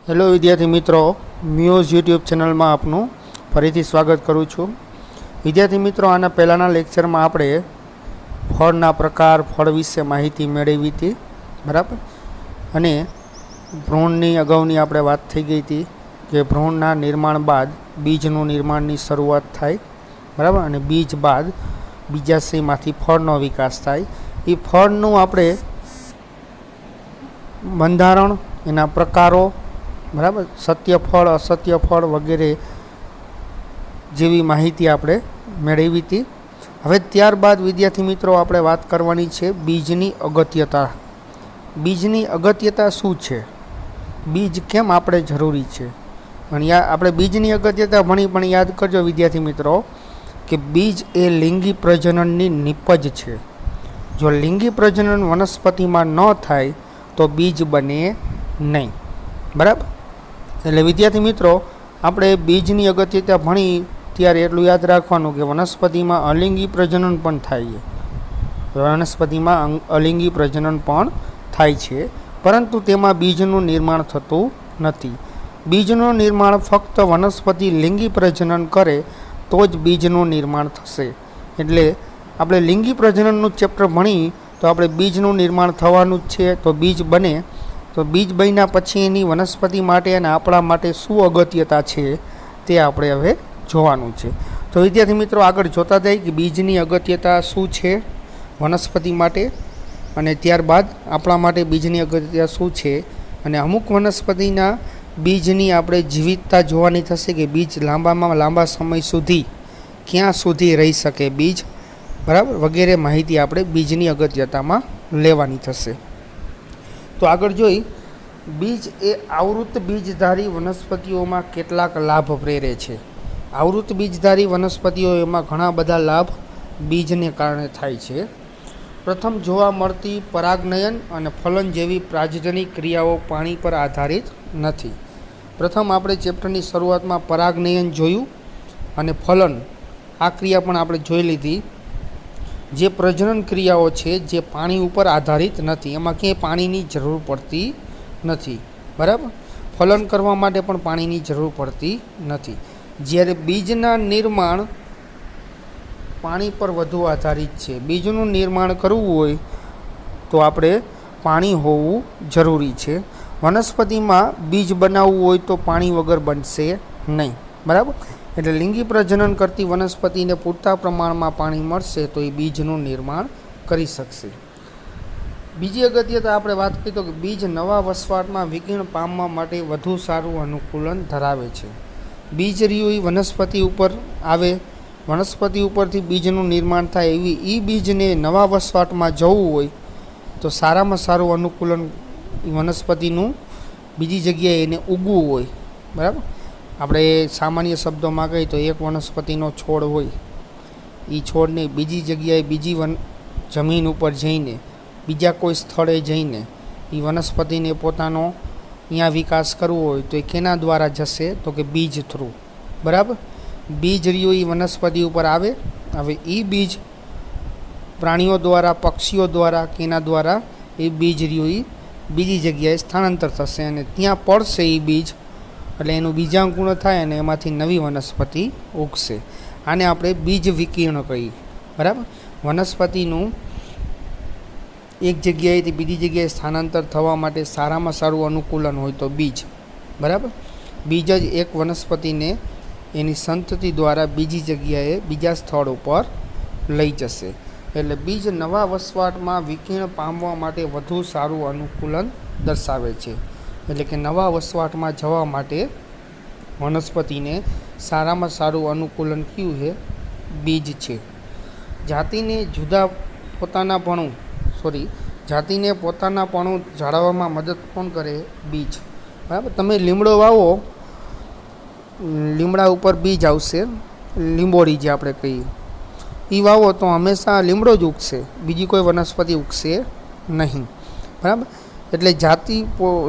Hello વિદ્યાર્થી મિત્રો, muse YouTube ચેનલમાં આપનું ફરીથી સ્વાગત કરું છું. વિદ્યાર્થી મિત્રો, આના પહેલાંના લેક્ચરમાં આપણે ફળના પ્રકાર, ફળ વિશે માહિતી મેળવી હતી, બરાબર. અને ભ્રૂણની અગાઉની આપણે વાત થઈ ગઈ હતી કે ભ્રૂણના નિર્માણ બાદ બીજનું નિર્માણની શરૂઆત થાય, બરાબર. અને બીજ બાદ બીજાશયમાંથી ફળનો વિકાસ થાય. એ ફળનું આપણે બંધારણ, એના પ્રકારો, બરાબર, સત્ય ફળ, અસત્ય ફળ વગેરે જેવી માહિતી આપણે મેળવી હતી. હવે ત્યારબાદ વિદ્યાર્થી મિત્રો આપણે વાત કરવાની છે બીજની અગત્યતા. બીજની અગત્યતા શું છે, બીજ કેમ આપણે જરૂરી છે. અને આપણે બીજની અગત્યતા ભણી પણ યાદ કરજો વિદ્યાર્થી મિત્રો કે બીજ એ લિંગી પ્રજનનની નિપજ છે. જો લિંગી પ્રજનન વનસ્પતિમાં ન થાય તો બીજ બને નહીં, બરાબર. એટલે વિદ્યાર્થી મિત્રો, આપણે બીજની અગત્યતા ભણી ત્યારે એટલું યાદ રાખવાનું કે વનસ્પતિમાં અલિંગી પ્રજનન પણ થાય છે. વનસ્પતિમાં અલિંગી પ્રજનન પણ થાય છે, પરંતુ તેમાં બીજનું નિર્માણ થતું નથી. બીજનું નિર્માણ ફક્ત વનસ્પતિ લિંગી પ્રજનન કરે તો જ બીજનું નિર્માણ થશે. એટલે આપણે લિંગી પ્રજનનનું ચેપ્ટર ભણી તો આપણે બીજનું નિર્માણ થવાનું જ છે. તો બીજ બને તો બીજ બન્યા પછી એની વનસ્પતિ માટે અને આપણા માટે શું અગત્યતા છે તે આપણે હવે જોવાનું છે. તો વિદ્યાર્થી મિત્રો, આગળ જોતા જાય કે બીજની અગત્યતા શું છે વનસ્પતિ માટે, અને ત્યારબાદ આપણા માટે બીજની અગત્યતા શું છે. અને અમુક વનસ્પતિના બીજની આપણે જીવિતતા જોવાની થશે કે બીજ લાંબામાં લાંબા સમય સુધી ક્યાં સુધી રહી શકે બીજ, બરાબર, વગેરે માહિતી આપણે બીજની અગત્યતામાં લેવાની થશે. તો આગળ જોઈ, બીજ એ આવૃત બીજધારી વનસ્પતિઓમાં કેટલાક લાભ પ્રેરે છે. આવૃત બીજધારી વનસ્પતિઓ એમાં ઘણા બધા લાભ બીજને કારણે થાય છે. પ્રથમ, જોવા મળતી પરાગનયન અને ફલન જેવી પ્રાજનનિક ક્રિયાઓ પાણી પર આધારિત નથી. પ્રથમ આપણે ચેપ્ટરની શરૂઆતમાં પરાગનયન જોયું અને ફલન, આ ક્રિયા પણ આપણે જોઈ લીધી. જે પ્રજનન ક્રિયાઓ છે જે પાણી ઉપર આધારિત નથી, એમાં ક્યાંય પાણીની જરૂર પડતી નથી, બરાબર. ફલન કરવા માટે પણ પાણીની જરૂર પડતી નથી. જ્યારે બીજના નિર્માણ પાણી પર વધુ આધારિત છે. બીજનું નિર્માણ કરવું હોય તો આપણે પાણી હોવું જરૂરી છે. વનસ્પતિમાં બીજ બનાવવું હોય તો પાણી વગર બનશે નહીં, બરાબર. એટલે લિંગી પ્રજનન કરતી વનસ્પતિને પૂરતા પ્રમાણમાં પાણી મળશે તો એ બીજનું નિર્માણ કરી શકશે. બીજી અગત્યતા આપણે વાત કરીએ તો કે બીજ નવા વસવાટમાં વિકિરણ પામવા માટે વધુ સારું અનુકૂલન ધરાવે છે. બીજ રહ્યું વનસ્પતિ ઉપર આવે, વનસ્પતિ ઉપરથી બીજનું નિર્માણ થાય, એવી એ બીજને નવા વસવાટમાં જવું હોય તો સારામાં સારું અનુકૂલન વનસ્પતિનું બીજી જગ્યાએ એને ઉગવું હોય, બરાબર. આપણે સામાન્ય શબ્દોમાં કહીએ તો એક વનસ્પતિનો છોડ હોય, એ છોડને બીજી જગ્યાએ બીજી જમીન ઉપર જઈને, બીજા કોઈ સ્થળે જઈને એ વનસ્પતિને પોતાનો અહીંયા વિકાસ કરવો હોય તો એ કેના દ્વારા જશે તો કે બીજ થ્રુ, બરાબર. બીજ રહ્યું એ વનસ્પતિ ઉપર આવે. હવે એ બીજ પ્રાણીઓ દ્વારા, પક્ષીઓ દ્વારા, કેના દ્વારા એ બીજ રહ્યું એ બીજી જગ્યાએ સ્થળાંતર થશે અને ત્યાં પડશે એ બીજ, એટલે એનું બીજાંકુરણ થાય અને એમાંથી નવી વનસ્પતિ ઉગશે. આને આપણે બીજ વિકિરણ કહીએ, બરાબર. વનસ્પતિનું એક જગ્યાએથી બીજી જગ્યાએ સ્થાનાંતર થવા માટે સારામાં સારું અનુકૂલન હોય તો બીજ, બરાબર. બીજ જ એક વનસ્પતિને એની સંતતિ દ્વારા બીજી જગ્યાએ, બીજા સ્થળ ઉપર લઈ જશે. એટલે બીજ નવા વસવાટમાં વિકિરણ પામવા માટે વધુ સારું અનુકૂલન દર્શાવે છે. એટલે કે નવા વસવાટમાં જવા માટે વનસ્પતિને સારામાં સારું અનુકૂલન કયું છે? બીજ છે. જાતિને પોતાનાપણું જાળવવામાં મદદ કોણ કરે? બીજ, બરાબર. તમે લીમડો વાવો, લીમડા ઉપર બીજ આવશે, લીંબોડી જે આપણે કહીએ, એ વાવો તો હંમેશા લીમડો જ ઉગશે, બીજી કોઈ વનસ્પતિ ઉગશે નહીં, બરાબર. એટલે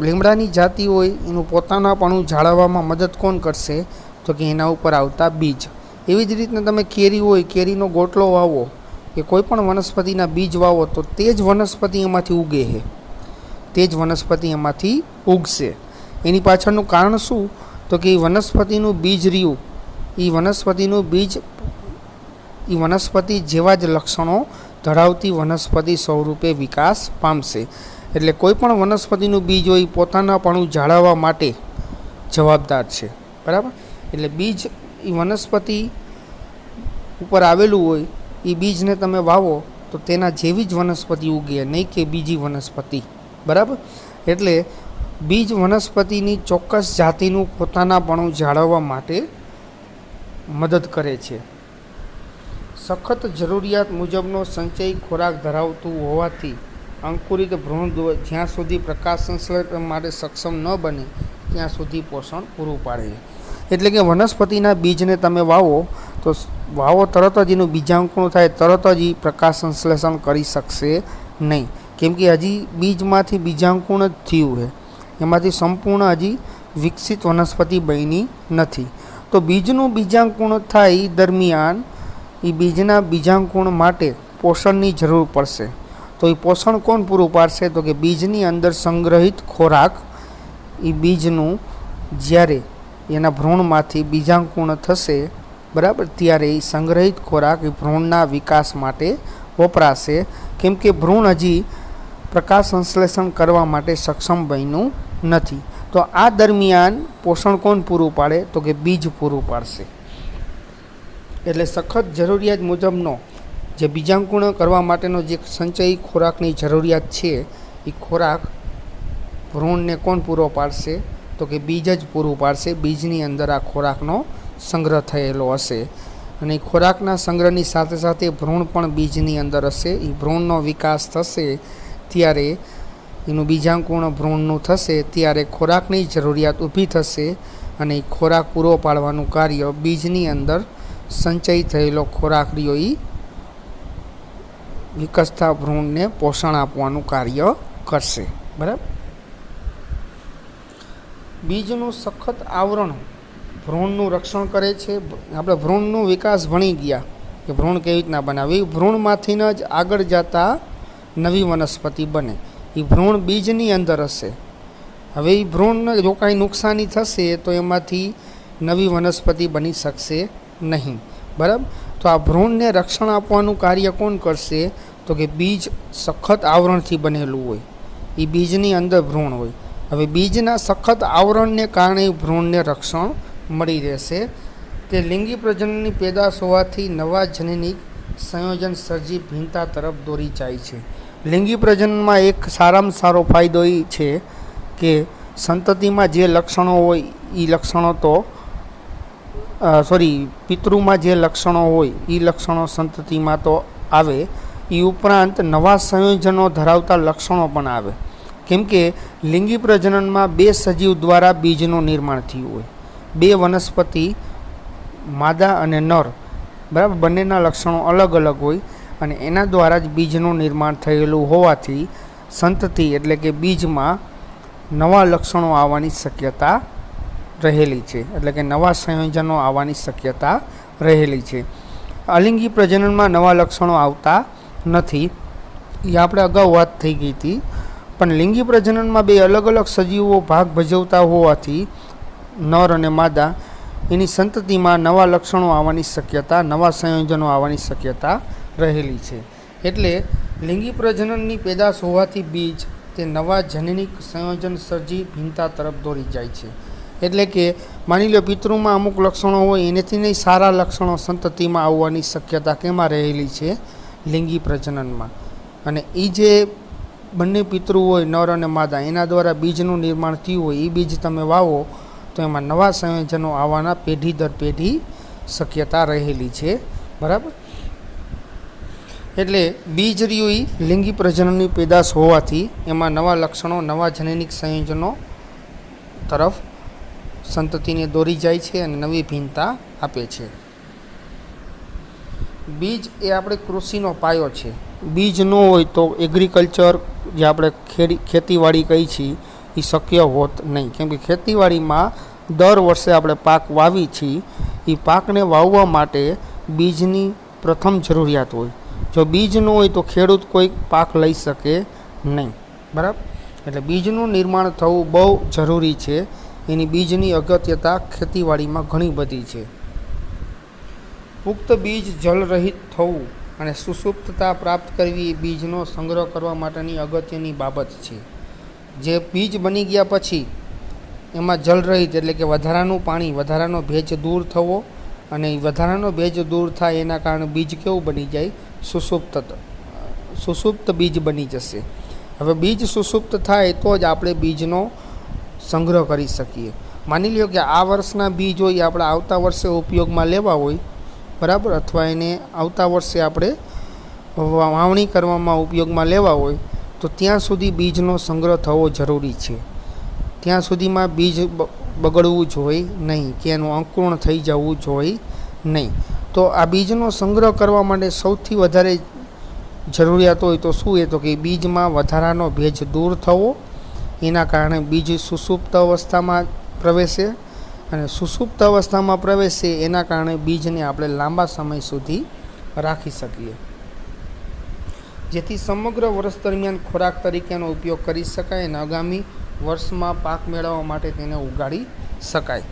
લીમડાની જાતિ હોય એનું પોતાનાપણું જાળવવામાં મદદ કોણ કરશે તો કે એના ઉપર આવતા બીજ. એવી જ રીતના તમે કેરી હોય, કેરીનો ગોટલો વાવો કે કોઈ પણ વનસ્પતિના બીજ વાવો તો તે જ વનસ્પતિ એમાંથી ઉગે છે, તે જ વનસ્પતિ એમાંથી ઉગશે. એની પાછળનું કારણ શું? તો કે એ વનસ્પતિનું બીજ રહ્યું, એ વનસ્પતિનું બીજ એ વનસ્પતિ જેવા જ લક્ષણો ધરાવતી વનસ્પતિ સ્વરૂપે વિકાસ પામશે. એટલે કોઈ પણ વનસ્પતિનું બીજ હોય એ પોતાનાપણું જાળવવા માટે જવાબદાર છે. બરાબર? એટલે બીજ એ વનસ્પતિ ઉપર આવેલું હોય, એ બીજને તમે વાવો તો તેના જેવી જ વનસ્પતિ ઉગે, નહીં કે બીજી વનસ્પતિ. બરાબર? એટલે બીજ વનસ્પતિની ચોક્કસ જાતિનું પોતાનાપણું જાળવવા માટે મદદ કરે છે. સખત જરૂરિયાત મુજબનો સંચય ખોરાક ધરાવતું હોવાથી અંકુરિત ભ્રૂણ જ્યાં સુધી પ્રકાશ સંશ્લેષણ માટે સક્ષમ ન બને ત્યાં સુધી પોષણ પૂરું પાડે. એટલે કે વનસ્પતિના બીજને તમે વાવો તો તરત જ એનું બીજાંકુરણ થાય, તરત જ એ પ્રકાશ સંશ્લેષણ કરી શકશે નહીં. કેમ કે હજી બીજમાંથી બીજાંકુરણ જ થયું છે, એમાંથી સંપૂર્ણ હજી વિકસિત વનસ્પતિ બની નથી. તો બીજનું બીજાંકુરણ થાય દરમિયાન એ બીજના બીજાંકુરણ માટે પોષણની જરૂર પડશે. તો એ પોષણ કોણ પૂરું પાડશે? તો કે બીજની અંદર સંગ્રહિત ખોરાક. એ બીજનું જ્યારે એના ભ્રૂણમાંથી બીજાંકુરણ થશે, બરાબર, ત્યારે એ સંગ્રહિત ખોરાક એ ભ્રૂણના વિકાસ માટે વપરાશે. કેમ કે ભ્રૂણ હજી પ્રકાશ સંશ્લેષણ કરવા માટે સક્ષમ બન્યું નથી. તો આ દરમિયાન પોષણ કોણ પૂરું પાડે? તો કે બીજ પૂરું પાડશે. એટલે સખત જરૂરિયાત મુજબનો જે બીજાંકુરણ કરવા માટેનો જે સંચય ખોરાકની જરૂરિયાત છે, એ ખોરાક ભ્રૂણને કોણ પૂરો પાડશે? તો કે બીજ જ પૂરું પાડશે. બીજની અંદર આ ખોરાકનો સંગ્રહ થયેલો હશે અને એ ખોરાકના સંગ્રહની સાથે સાથે ભ્રૂણ પણ બીજની અંદર હશે. એ ભ્રૂણનો વિકાસ થશે ત્યારે એનું બીજાંકુરણ ભ્રૂણનું થશે ત્યારે ખોરાકની જરૂરિયાત ઊભી થશે અને એ ખોરાક પૂરો પાડવાનું કાર્ય બીજની અંદર સંચય થયેલો ખોરાક રહ્યો એ વિકસતા ભ્રૂણને પોષણ આપવાનું કાર્ય કરશે. બરાબર? બીજનું સખત આવરણ ભ્રૂણનું રક્ષણ કરે છે. આપણે ભ્રૂણનો વિકાસ ભણી ગયા કે ભ્રૂણ કેવી રીતના બનાવે. ભ્રૂણમાંથી જ આગળ જતા નવી વનસ્પતિ બને. એ ભ્રૂણ બીજની અંદર હશે. હવે એ ભ્રૂણને જો કાંઈ નુકસાની થશે તો એમાંથી નવી વનસ્પતિ બની શકશે નહીં. બરાબર? તો આ ભ્રૂણને રક્ષણ આપવાનું કાર્ય કોણ કરશે? તો કે બીજ સખત આવરણથી બનેલું હોય, એ બીજની અંદર ભ્રૂણ હોય. હવે બીજના સખત આવરણને કારણે ભ્રૂણને રક્ષણ મળી રહેશે. તે લિંગી પ્રજનનની પેદાશ હોવાથી નવા જનીનિક સંયોજન સર્જી ભિન્નતા તરફ દોરી જાય છે. લિંગી પ્રજનનમાં એક સારામાં સારો ફાયદો એ છે કે સંતતિમાં જે લક્ષણો હોય એ લક્ષણો પિતૃમાં જે લક્ષણો હોય એ લક્ષણો સંતતિમાં તો આવે. એ ઉપરાંત નવા સંયોજનો ધરાવતા લક્ષણો પણ આવે. કેમ કે લિંગી પ્રજનનમાં બે સજીવ દ્વારા બીજનું નિર્માણ થયું હોય. બે વનસ્પતિ, માદા અને નર, બરાબર, બંનેના લક્ષણો અલગ અલગ હોય અને એના દ્વારા જ બીજનું નિર્માણ થયેલું હોવાથી સંતતિ એટલે કે બીજમાં નવા લક્ષણો આવવાની શક્યતા રહેલી છે. એટલે કે નવા સંયોજનો આવવાની શક્યતા રહેલી છે. અલિંગી પ્રજનનમાં નવા લક્ષણો આવતા નથી. એ આપણે અગાઉ વાત થઈ ગઈ હતી. પણ લિંગી પ્રજનનમાં બે અલગ અલગ સજીવો ભાગ ભજવતા હોવાથી નર અને માદા એની સંતતિમાં નવા લક્ષણો આવવાની શક્યતા, નવા સંયોજનો આવવાની શક્યતા રહેલી છે. એટલે લિંગી પ્રજનનની પેદાશ હોવાથી બીજ તે નવા જનનિક સંયોજન સર્જી ભિન્નતા તરફ દોરી જાય છે. એટલે કે માની લો પિતૃમાં અમુક લક્ષણો હોય એનાથી નહીં સારા લક્ષણો સંતતિમાં આવવાની શક્યતા કેમાં રહેલી છે? લિંગી પ્રજનનમાં. અને એ જે બંને પિતૃ હોય નર અને માદા એના દ્વારા બીજનું નિર્માણ થયું હોય એ બીજ તમે વાવો તો એમાં નવા સંયોજનો આવવાના પેઢી દર પેઢી શક્યતા રહેલી છે. બરાબર? એટલે બીજ રહ્યું એ લિંગી પ્રજનનની પેદાશ હોવાથી એમાં નવા લક્ષણો, નવા જનનિક સંયોજનો તરફ સંતતિને દોરી જાય છે અને નવી ભિન્નતા આપે છે. બીજ એ આપણે કૃષિનો પાયો છે. બીજ ન હોય તો એગ્રીકલ્ચર જે આપણે ખેતીવાડી કહી છીએ એ શક્ય હોત નહીં. કેમ કે ખેતીવાડીમાં દર વર્ષે આપણે પાક વાવી છીએ. એ પાકને વાવવા માટે બીજની પ્રથમ જરૂરિયાત હોય. જો બીજ ન હોય તો ખેડૂત કોઈ પાક લઈ શકે નહીં. બરાબર? એટલે બીજનું નિર્માણ થવું બહુ જરૂરી છે. એની બીજની અગત્યતા ખેતીવાડીમાં ઘણી બધી છે. પુખ્ત બીજ જળરહિત થવું અને સુષુપ્તતા પ્રાપ્ત કરવી એ બીજનો સંગ્રહ કરવા માટેની અગત્યની બાબત છે. જે બીજ બની ગયા પછી એમાં જળરહિત એટલે કે વધારાનું પાણી, વધારાનો ભેજ દૂર થવો, અને વધારાનો ભેજ દૂર થાય એના કારણે બીજ કેવું બની જાય? સુષુપ્ત બીજ બની જશે. હવે બીજ સુષુપ્ત થાય તો જ આપણે બીજનો સંગ્રહ કરી શકીએ. માની લ્યો કે આ વર્ષના બીજ હોય આપણે આવતા વર્ષે ઉપયોગમાં લેવા હોય, બરાબર, અથવા એને આવતા વર્ષે આપણે વાવણી કરવામાં ઉપયોગમાં લેવા હોય, તો ત્યાં સુધી બીજનો સંગ્રહ થવો જરૂરી છે. ત્યાં સુધીમાં બીજ બગડવું જોઈએ નહીં કે એનું અંકુરણ થઈ જવું જોઈએ નહીં. તો આ બીજનો સંગ્રહ કરવા માટે સૌથી વધારે જરૂરિયાત હોય તો શું? એ તો કે બીજમાં વધારાનો ભેજ દૂર થવો, એના કારણે બીજ સુષુપ્ત અવસ્થામાં પ્રવેશે, અને સુષુપ્ત અવસ્થામાં પ્રવેશે એના કારણે બીજને આપણે લાંબા સમય સુધી રાખી શકીએ, જેથી સમગ્ર વર્ષ દરમિયાન ખોરાક તરીકેનો ઉપયોગ કરી શકાય અને આગામી વર્ષમાં પાક મેળવવા માટે તેને ઉગાડી શકાય.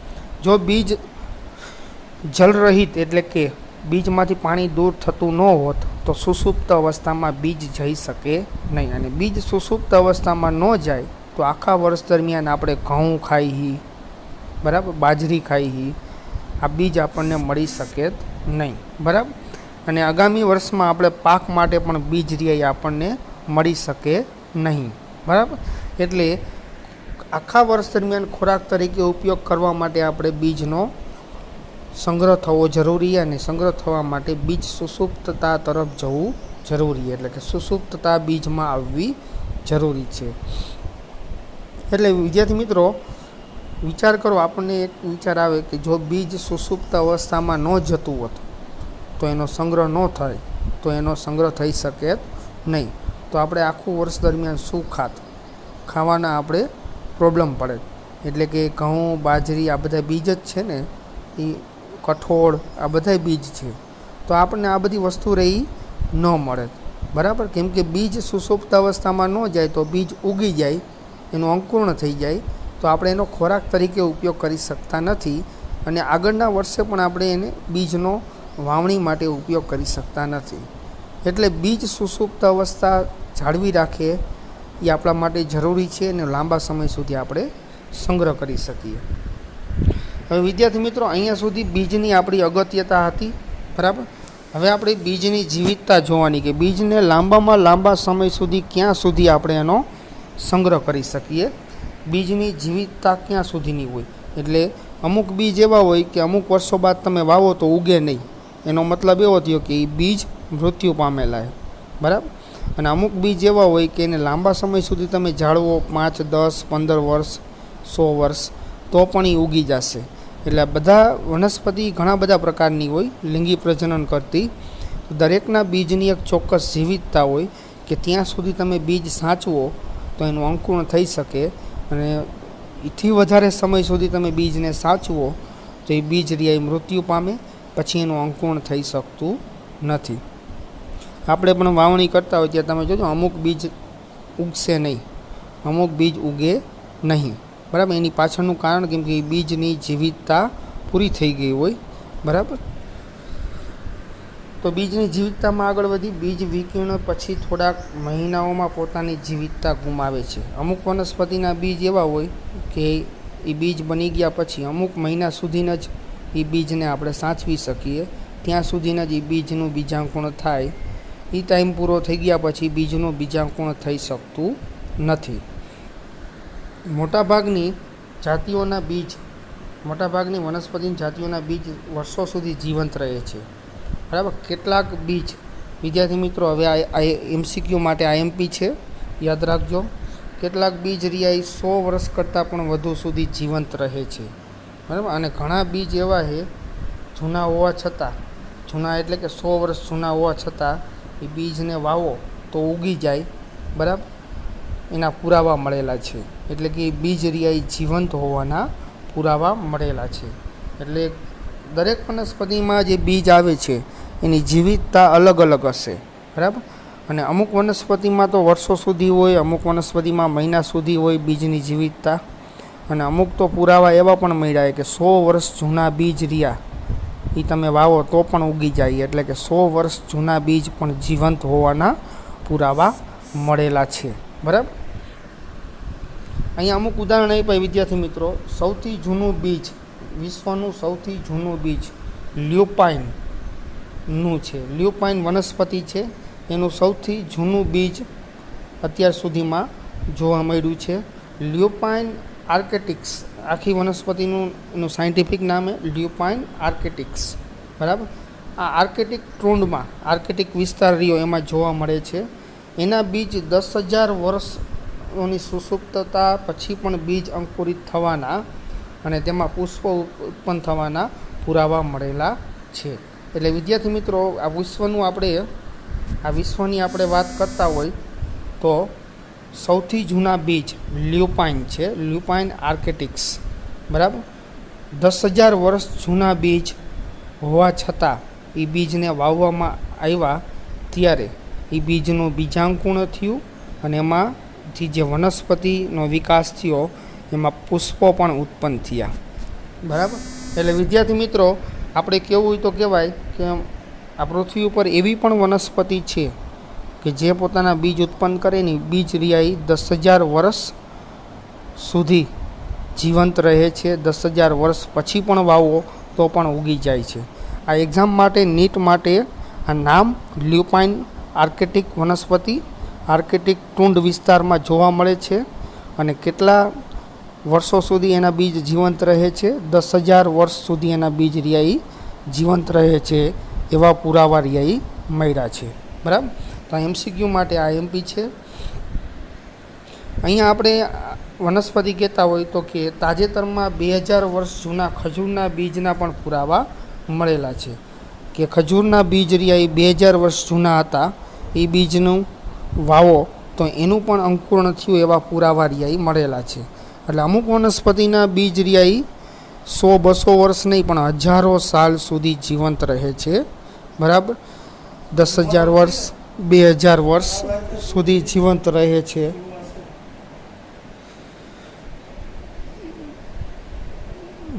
જો બીજ જળરહિત એટલે કે બીજમાંથી પાણી દૂર થતું ન હોત તો સુષુપ્ત અવસ્થામાં બીજ જઈ શકે નહીં, અને બીજ સુષુપ્ત અવસ્થામાં ન જાય તો આખા વર્ષ દરમિયાન આપણે ઘઉં ખાઈએ, બરાબર, બાજરી ખાઈએ, આ બીજ આપણને મળી શકે નહીં, બરાબર. અને આગામી વર્ષમાં આપણે પાક માટે પણ બીજ રહ્યા આપણને મળી શકે નહીં, બરાબર. એટલે આખા વર્ષ દરમિયાન ખોરાક તરીકે ઉપયોગ કરવા માટે આપણે બીજનો સંગ્રહ થવો જરૂરી, અને સંગ્રહ થવા માટે બીજ સુષુપ્તતા તરફ જવું જરૂરી, એટલે કે સુષુપ્તતા બીજમાં આવવી જરૂરી છે. એટલે વિદ્યાર્થી મિત્રો, વિચાર કરો, આપણને એક વિચાર આવે કે જો બીજ સુષુપ્ત અવસ્થામાં ન જતું હોત તો એનો સંગ્રહ ન થાય, તો એનો સંગ્રહ થઈ શકે નહીં, તો આપણે આખું વર્ષ દરમિયાન શું ખાવાના આપણે પ્રોબ્લેમ પડે. એટલે કે ઘઉં, બાજરી, આ બધા બીજ જ છે ને, એ કઠોળ, આ બધા બીજ છે, તો આપણને આ બધી વસ્તુ રહી ન મળે, બરાબર. કેમ કે બીજ સુષુપ્ત અવસ્થામાં ન જાય તો બીજ ઉગી જાય, એનું અંકુરણ થઈ જાય, તો આપણે એનો ખોરાક તરીકે ઉપયોગ કરી શકતા નથી, અને આગળના વર્ષે પણ આપણે એને બીજનો વાવણી માટે ઉપયોગ કરી શકતા નથી. એટલે બીજ સુષુપ્ત અવસ્થા જાળવી રાખે એ આપણા માટે જરૂરી છે, અને લાંબા સમય સુધી આપણે સંગ્રહ કરી શકીએ. હવે વિદ્યાર્થી મિત્રો, અહીંયા સુધી બીજની આપણી અગત્યતા હતી, બરાબર. હવે આપણે બીજની જીવિતતા જોવાની કે બીજને લાંબામાં લાંબા સમય સુધી ક્યાં સુધી આપણે એનો સંગ્રહ કરી શકીએ. બીજની જીવિતતા ક્યાં સુધીની હોય? એટલે અમુક બીજ એવા હોય કે અમુક વર્ષો બાદ તમે વાવો તો ઉગે નહીં, એનો મતલબ એવો થયો કે એ બીજ મૃત્યુ પામેલા છે, બરાબર. અને અમુક બીજ એવા હોય કે એને લાંબા સમય સુધી તમે જાળવો, 5, 10, 15 વર્ષ, 100 વર્ષ, તો પણ એ ઉગી જશે. એટલે બધા વનસ્પતિ ઘણા બધા પ્રકારની હોય, લિંગી પ્રજનન કરતી, દરેકના બીજની એક ચોક્કસ જીવિતતા હોય કે ત્યાં સુધી તમે બીજ સાચવો તો એનું અંકુરણ થઈ શકે, અને એથી વધારે સમય સુધી તમે બીજને સાચવો તો એ બીજ રહ્યા મૃત્યુ પામે, પછી એનું અંકુરણ થઈ શકતું નથી. આપણે પણ વાવણી કરતા હોય ત્યાં તમે જોજો અમુક બીજ ઉગશે નહીં, અમુક બીજ ઉગે નહીં, બરાબર. એની પાછળનું કારણ કેમ કે એ બીજની જીવિતતા પૂરી થઈ ગઈ હોય, બરાબર. તો બીજની જીવિતતામાં આગળ વધી બીજ વિકિરણ પછી થોડાક મહિનાઓમાં પોતાની જીવિતતા ગુમાવે છે. અમુક વનસ્પતિના બીજ એવા હોય કે એ બીજ બની ગયા પછી અમુક મહિના સુધીના જ એ બીજને આપણે સાચવી શકીએ, ત્યાં સુધીના જ એ બીજનું બીજાંકુરણ થાય. એ ટાઈમ પૂરો થઈ ગયા પછી બીજનું બીજાંકુરણ થઈ શકતું નથી. મોટાભાગની વનસ્પતિની જાતિઓના બીજ વર્ષો સુધી જીવંત રહે છે, બરાબર. કેટલાક બીજ, વિદ્યાર્થી મિત્રો, હવે આ MCQ માટે IMP છે, યાદ રાખજો. કેટલાક બીજ રહ્યા એ 100 વર્ષ કરતાં પણ વધુ સુધી જીવંત રહે છે, બરાબર. અને ઘણા બીજ એવા છે જૂના હોવા છતાં, જૂના એટલે કે 100 વર્ષ જૂના હોવા છતાં એ બીજને વાવો તો ઉગી જાય, બરાબર. એના પુરાવા મળેલા છે, એટલે કે બીજ રહ્યા એ જીવંત હોવાના પુરાવા મળેલા છે. એટલે દરેક વનસ્પતિમાં જે બીજ આવે છે એની જીવિતતા અલગ અલગ હશે, બરાબર. અને અમુક વનસ્પતિમાં તો વર્ષો સુધી હોય, અમુક વનસ્પતિમાં મહિના સુધી હોય બીજની જીવિતતા. અને અમુક તો પુરાવા એવા પણ મળ્યા કે 100 વર્ષ જૂના બીજ રહ્યા એ તમે વાવો તો પણ ઉગી જાય, એટલે કે 100 વર્ષ જૂના બીજ પણ જીવંત હોવાના પુરાવા મળેલા છે. બરાબર. અહીંયા અમુક ઉદાહરણ આપ્યા વિદ્યાર્થી મિત્રો. સૌથી જૂનું બીજ, વિશ્વનું સૌથી જૂનું બીજ લ્યુપાઇનનું છે. લ્યુપાઇન વનસ્પતિ છે, એનું સૌથી જૂનું બીજ અત્યાર સુધીમાં જોવા મળ્યું છે. લ્યુપાઇન આર્કેટિક્સ, આખી વનસ્પતિનું એનું સાયન્ટિફિક નામ છે લ્યુપાઇન આર્કેટિક્સ. બરાબર. આ આર્કેટિક ટ્રુંડમાં, આર્કેટિક વિસ્તાર રહ્યો એમાં જોવા મળે છે. એના બીજ 10,000 વર્ષોની સુસુપ્તતા પછી પણ બીજ અંકુરિત થવાના અને તેમાં પુષ્પો ઉત્પન્ન થવાના પુરાવા મળેલા છે. એટલે વિદ્યાર્થી મિત્રો, આ વિશ્વની આપણે વાત કરતા હોય તો સૌથી જૂના બીજ લ્યુપાઇન છે, લ્યુપાઇન આર્કેટિક્સ. બરાબર. 10,000 વર્ષ જૂના બીજ હોવા છતાં એ બીજને વાવવામાં આવ્યા ત્યારે એ બીજનું બીજાંકુરણ થયું અને એમાંથી જે વનસ્પતિનો વિકાસ થયો એમાં પુષ્પો પણ ઉત્પન્ન થયા. બરાબર. એટલે વિદ્યાર્થી મિત્રો, આપણે કહેવું હોય તો કહેવાય કે આ પૃથ્વી ઉપર એવી પણ વનસ્પતિ છે કે જે પોતાના બીજ ઉત્પન્ન કરે ને બીજ રિયાઈ 10,000 વર્ષ સુધી જીવંત રહે છે. 10,000 વર્ષ પછી પણ વાવો તો પણ ઉગી જાય છે. આ એક્ઝામ માટે, નીટ માટે આ નામ લ્યુપાઇન આર્કેટિક વનસ્પતિ આર્કેટિક ટ્રુંડ વિસ્તારમાં જોવા મળે છે. અને કેટલા વર્ષો સુધી એના બીજ જીવંત રહે છે? 10,000 વર્ષ સુધી એના બીજ રિયાઈ જીવંત રહે છે, એવા પુરાવા રિયાઈ મળ્યા છે. બરાબર. તો MCQ માટે આ MP છે. અહીંયા આપણે વનસ્પતિ કહેતા હોય તો કે તાજેતરમાં 2000 વર્ષ જૂના ખજૂરના બીજના પણ પુરાવા મળેલા છે કે ખજૂરના બીજ રહ્યા એ 2000 વર્ષ જૂના હતા. એ બીજનું વાવો તો એનું પણ અંકુરણ થયું એવા પુરાવા રહ્યા મળેલા છે. એટલે અમુક વનસ્પતિના બીજ રહ્યા 100-200 વર્ષ નહીં પણ હજારો સાલ સુધી જીવંત રહે છે. બરાબર. 10,000 વર્ષ, 2000 વર્ષ સુધી જીવંત રહે છે.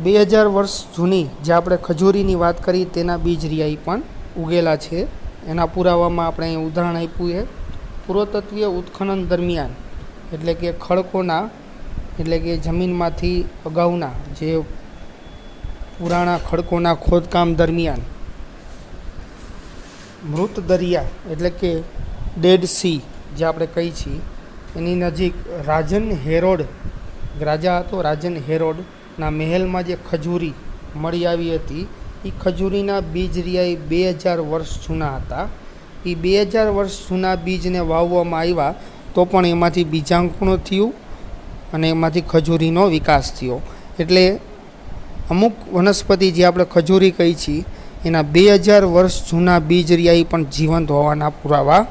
બે 2000 વર્ષ જૂની જે આપણે ખજૂરીની વાત કરી તેના બીજ રિયાઈ પણ ઉગેલા છે. એના પુરાવામાં આપણે અહીં ઉદાહરણ આપ્યું છે. પુરાતત્વીય ઉત્ખનન દરમિયાન, એટલે કે ખડકોના, એટલે કે જમીનમાંથી અગાઉના જે પુરાણા ખડકોના ખોદકામ દરમિયાન મૃત દરિયા, એટલે કે ડેડ સી જે આપણે કહી છીએ, એની નજીક રાજન હેરોડ રાજા હતો, રાજન હેરોડના મહેલમાં જે ખજૂરી મળી આવી હતી એ ખજૂરીના બીજ રિયાઈ 2000 વર્ષ જૂના હતા. એ 2000 વર્ષ જૂના બીજને વાવવામાં આવ્યા તો પણ એમાંથી બીજાંકુરણ થયું અને એમાંથી ખજૂરીનો વિકાસ થયો. એટલે અમુક વનસ્પતિ જે આપણે ખજૂરી કહી છીએ એના 2000 વર્ષ જૂના બીજ રિયાઈ પણ જીવંત હોવાના પુરાવા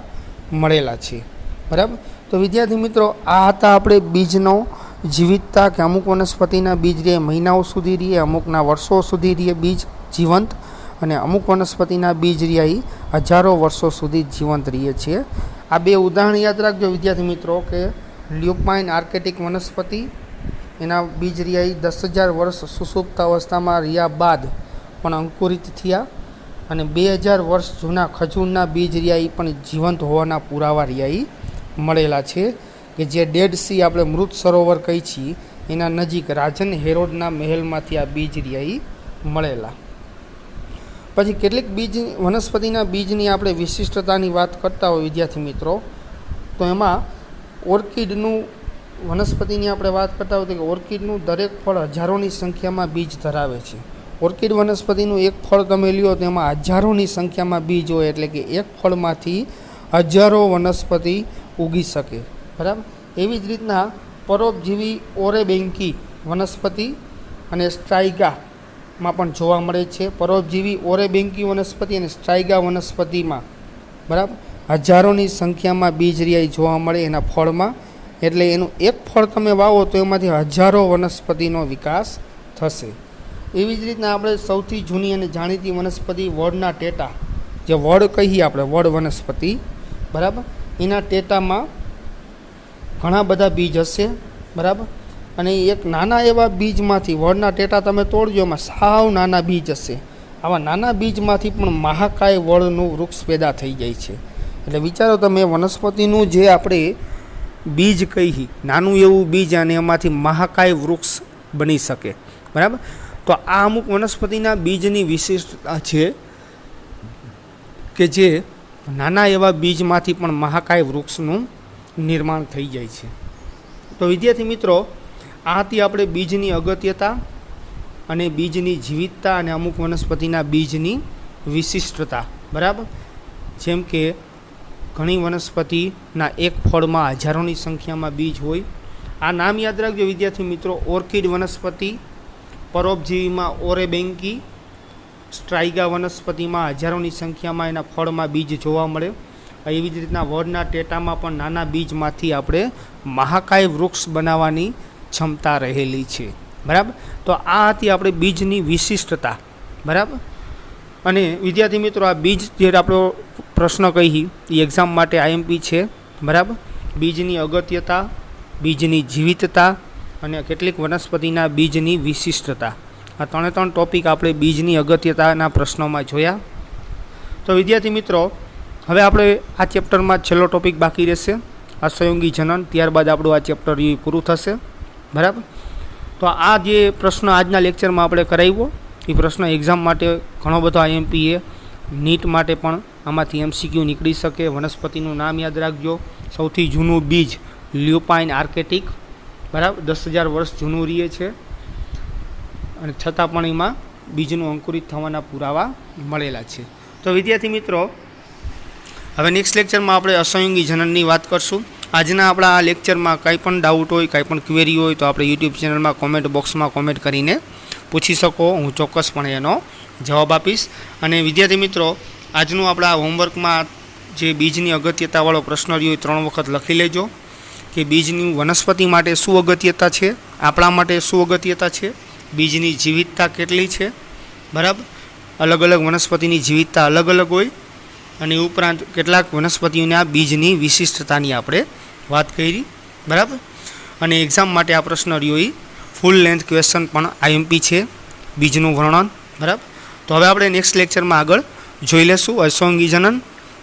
મળેલા છે. બરાબર. તો વિદ્યાર્થી મિત્રો, આ હતા આપણે બીજનો જીવિતતા કે અમુક વનસ્પતિના બીજ રહે મહિનાઓ સુધી રહે, અમુકના વર્ષો સુધી રહે બીજ જીવંત, અને અમુક વનસ્પતિના બીજ રહ્યા હજારો વર્ષો સુધી જીવંત રહે છે. આ બે ઉદાહરણ યાદ રાખજો વિદ્યાર્થી મિત્રો કે લ્યુપાઇન આર્કેટિક વનસ્પતિ, એના બીજ રહ્યા 10,000 વર્ષ સુસુપ્ત અવસ્થામાં રહ્યા બાદ પણ અંકુરિત થયા, અને 2000 વર્ષ જૂના ખજૂરના બીજ રહ્યા પણ જીવંત હોવાના પુરાવા રહ્યા મળેલા છે કે જે ડેડ સી આપણે મૃત સરોવર કહી છીએ એના નજીક રાજન હેરોડના મહેલમાંથી આ બીજ રહ્યા મળેલા. પછી કેટલીક બીજ વનસ્પતિના બીજની આપણે વિશિષ્ટતાની વાત કરતા હોય વિદ્યાર્થી મિત્રો, તો એમાં ઓર્કિડનું વનસ્પતિની આપણે વાત કરતા હોય તો કે ઓર્કિડનું દરેક ફળ હજારોની સંખ્યામાં બીજ ધરાવે છે. ઓર્કિડ વનસ્પતિનું એક ફળ તમે લ્યો તો એમાં હજારોની સંખ્યામાં બીજ હોય, એટલે કે એક ફળમાંથી હજારો વનસ્પતિ ઉગી શકે. બરાબર. એવી જ રીતના પરોપજીવી ઓરેબેન્કી વનસ્પતિ અને સ્ટ્રાઇગામાં પણ જોવા મળે છે. પરોપજીવી ઓરેબેન્કી વનસ્પતિ અને સ્ટ્રાઇગા વનસ્પતિમાં બરાબર હજારોની સંખ્યામાં બીજ રિયાઈ જોવા મળે એના ફળમાં. એટલે એનું એક ફળ તમે વાવો તો એમાંથી હજારો વનસ્પતિનો વિકાસ થશે. એવી જ રીતના આપણે સૌથી જૂની અને જાણીતી વનસ્પતિ વડના ટેટા, જે વડ કહીએ આપણે, વડ વનસ્પતિ, બરાબર, એના ટેટામાં ઘણા બધા બીજ હશે, બરાબર, અને એક નાના એવા બીજમાંથી વડના ટેટા તમે તોડજો, એમાં સાવ નાના બીજ હશે. આવા નાના બીજમાંથી પણ મહાકાય વડનું વૃક્ષ પેદા થઈ જાય છે. એટલે વિચારો તમે, વનસ્પતિનું જે આપણે બીજ કહીએ, નાનું એવું બીજ, અને એમાંથી મહાકાય વૃક્ષ બની શકે. બરાબર, તો આ અમુક વનસ્પતિના બીજની વિશિષ્ટતા છે કે જે નાના એવા બીજમાંથી પણ મહાકાય વૃક્ષનું નિર્માણ થઈ જાય છે. તો વિદ્યાર્થી મિત્રો, આ હતી આપણે બીજની અગત્યતા અને બીજની જીવિતતા અને અમુક વનસ્પતિના બીજની વિશિષ્ટતા. બરાબર, જેમ કે ઘણી વનસ્પતિના એક ફળમાં હજારોની સંખ્યામાં બીજ હોય. આ નામ યાદ રાખજો વિદ્યાર્થી મિત્રો. ઓર્કિડ વનસ્પતિ, પરોપજીવીમાં ઓરેબેન્કી, સ્ટ્રાઇગા વનસ્પતિમાં હજારોની સંખ્યામાં એના ફળમાં બીજ જોવા મળે. એવી જ રીતના વડના ટેટામાં પણ નાના બીજમાંથી આપણે મહાકાય વૃક્ષ બનાવવાની ક્ષમતા રહેલી છે. બરાબર, તો આ હતી આપણે બીજની વિશિષ્ટતા. બરાબર, અને વિદ્યાર્થી મિત્રો, આ બીજ જે આપણો પ્રશ્ન કહી એ એક્ઝામ માટે આઈએમપી છે. બરાબર, બીજની અગત્યતા, બીજની જીવિતતા અને કેટલીક વનસ્પતિના બીજની વિશિષ્ટતા, આ 3 ટોપિક આપણે બીજની અગત્યતાના પ્રશ્નોમાં જોયા. તો વિદ્યાર્થી મિત્રો, હવે આપણે આ ચેપ્ટરમાં છેલ્લો ટોપિક બાકી રહેશે, અસહયોગી જનન. ત્યારબાદ આપણું આ ચેપ્ટર પૂરું થશે. બરાબર, તો આ જે પ્રશ્ન આજના લેક્ચરમાં આપણે કરાવ્યો એ પ્રશ્ન એક્ઝામ માટે ઘણો બધો આઈએમપી એ, નીટ માટે પણ આમાંથી એમસીક્યુ નીકળી શકે. વનસ્પતિનું નામ યાદ રાખજો. સૌથી જૂનું બીજ લ્યુપાઇન આર્કેટિક, બરાબર, 10,000 વર્ષ જૂનું રહે છે, અને છતાં પણ એમાં બીજનું અંકુરિત થવાના પુરાવા મળેલા છે. તો વિદ્યાર્થી મિત્રો, હવે નેક્સ્ટ લેક્ચરમાં આપણે અસહયોગી જનનની વાત કરશું. આજના આપણા આ લેક્ચરમાં કંઈ પણ ડાઉટ હોય, કંઈ પણ ક્વેરી હોય તો આપણે યુટ્યુબ ચેનલમાં કોમેન્ટ બોક્સમાં કોમેન્ટ કરીને પૂછી શકો. હું ચોક્કસપણે એનો જવાબ આપીશ. અને વિદ્યાર્થી મિત્રો, આજનું આપણા હોમવર્કમાં જે બીજની અગત્યતાવાળો પ્રશ્ન રહ્યો એ 3 વખત લખી લેજો કે બીજની વનસ્પતિ માટે શું અગત્યતા છે, આપણા માટે શું અગત્યતા છે, બીજની જીવિતતા કેટલી છે. બરાબર, અલગ અલગ વનસ્પતિની જીવિતતા અલગ અલગ હોય, અને ઉપરાંત કેટલાક વનસ્પતિઓના બીજની વિશિષ્ટતાની આપણે વાત કરી. બરાબર, અને એક્ઝામ માટે આ પ્રશ્ન રહ્યો એ ફૂલ લેન્થ ક્વેશ્ચન પણ આઈએમપી છે, બીજનું વર્ણન. બરાબર, તો હવે આપણે નેક્સ્ટ લેક્ચરમાં આગળ જોઈ લેશું અસહયોગી જનન.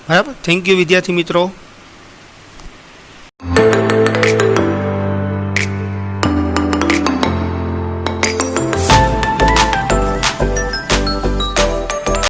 બરાબર, થેન્ક યુ વિદ્યાર્થી મિત્રો.